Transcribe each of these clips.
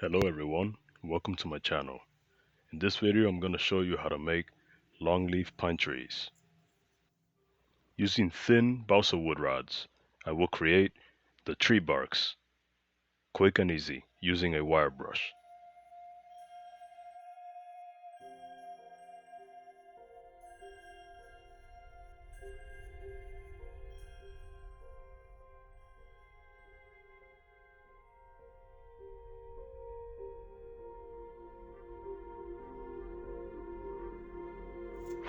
Hello everyone, welcome to my channel. In this video I'm going to show you how to make longleaf pine trees. Using thin balsa wood rods, I will create the tree barks, quick and easy, using a wire brush.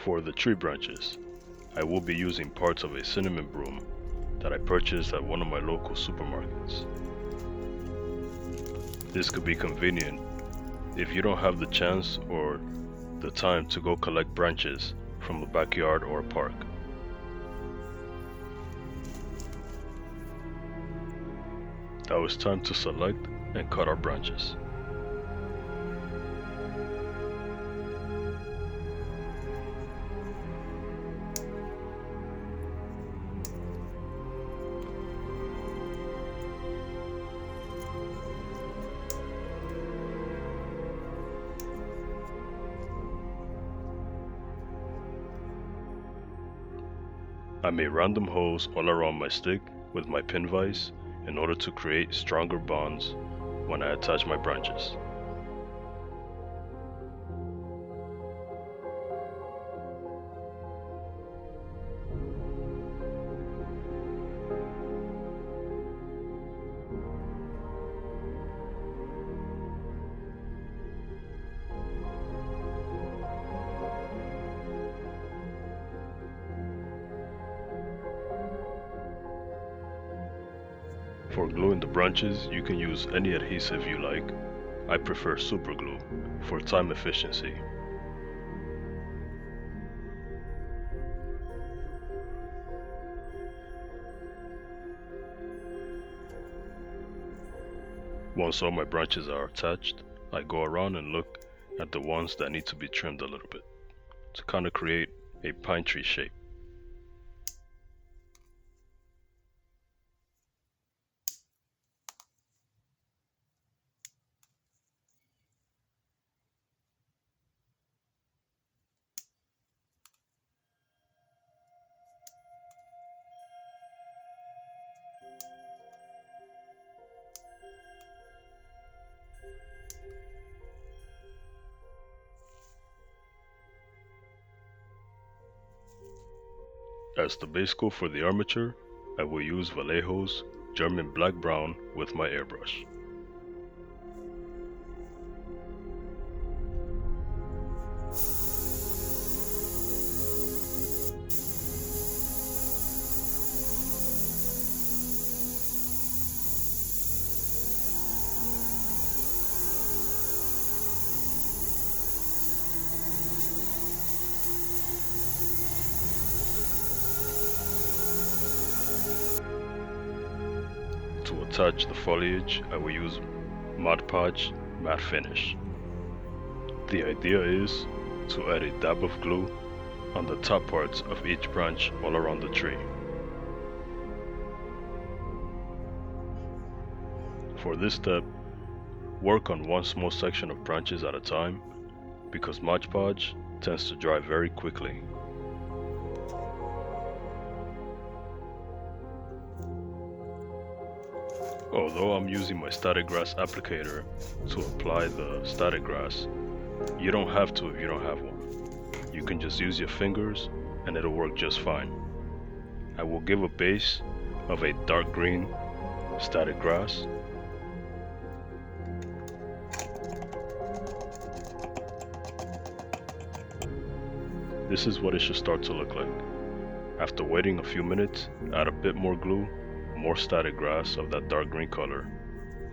For the tree branches, I will be using parts of a cinnamon broom that I purchased at one of my local supermarkets. This could be convenient if you don't have the chance or the time to go collect branches from a backyard or a park. Now it's time to select and cut our branches. I made random holes all around my stick with my pin vise in order to create stronger bonds when I attach my branches. For gluing the branches, you can use any adhesive you like. I prefer super glue for time efficiency. Once all my branches are attached, I go around and look at the ones that need to be trimmed a little bit to kind of create a pine tree shape. As the base coat for the armature, I will use Vallejo's German black brown with my airbrush. To attach the foliage, I will use Mod Podge matte finish. The idea is to add a dab of glue on the top parts of each branch all around the tree. For this step, work on one small section of branches at a time because Mod Podge tends to dry very quickly. Although I'm using my static grass applicator to apply the static grass, you don't have to if you don't have one. You can just use your fingers and it'll work just fine. I will give a base of a dark green static grass. This is what it should start to look like. After waiting a few minutes, add a bit more glue, more static grass of that dark green color,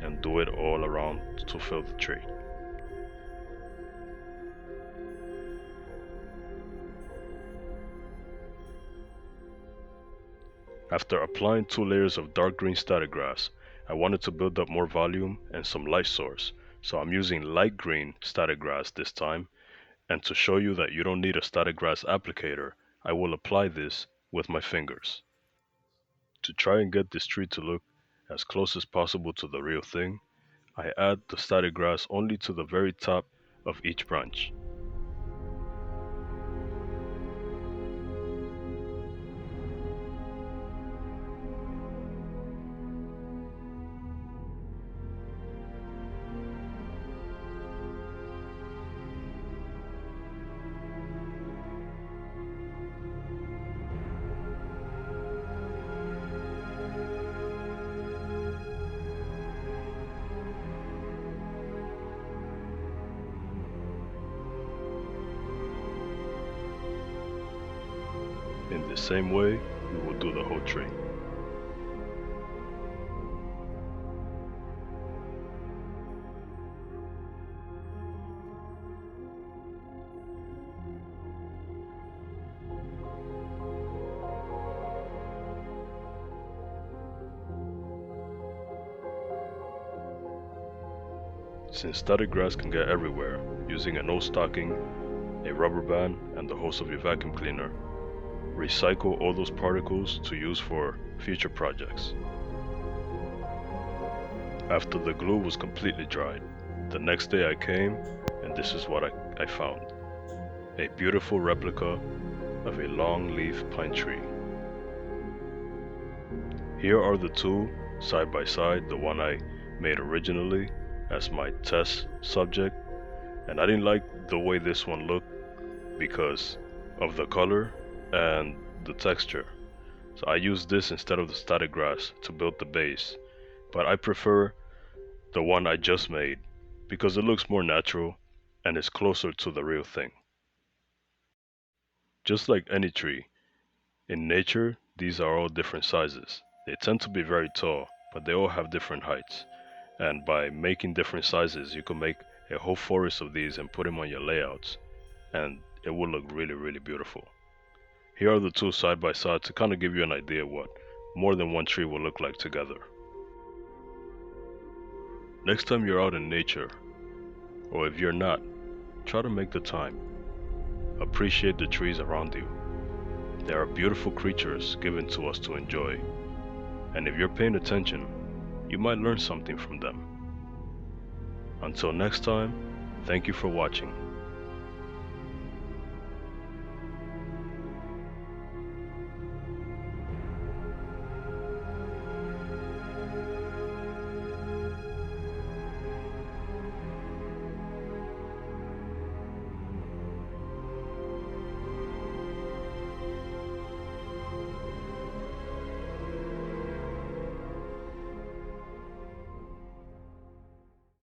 and do it all around to fill the tree. After applying 2 layers of dark green static grass, I wanted to build up more volume and some light source, so I'm using light green static grass this time, and to show you that you don't need a static grass applicator, I will apply this with my fingers. To try and get this tree to look as close as possible to the real thing, I add the static grass only to the very top of each branch. In the same way, we will do the whole tree. Since static grass can get everywhere, using an old stocking, a rubber band, and the hose of your vacuum cleaner, recycle all those particles to use for future projects. After the glue was completely dried, the next day I came, and this is what I found. A beautiful replica of a longleaf pine tree. Here are the two side by side, the one I made originally as my test subject, and I didn't like the way this one looked because of the color and the texture. So I used this instead of the static grass to build the base, but I prefer the one I just made because it looks more natural and is closer to the real thing. Just like any tree, in nature, these are all different sizes. They tend to be very tall, but they all have different heights. And by making different sizes, you can make a whole forest of these and put them on your layouts, and it will look really, really beautiful. Here are the two side by side to kind of give you an idea what more than one tree will look like together. Next time you're out in nature, or if you're not, try to make the time. Appreciate the trees around you. They are beautiful creatures given to us to enjoy, and if you're paying attention, you might learn something from them. Until next time, thank you for watching.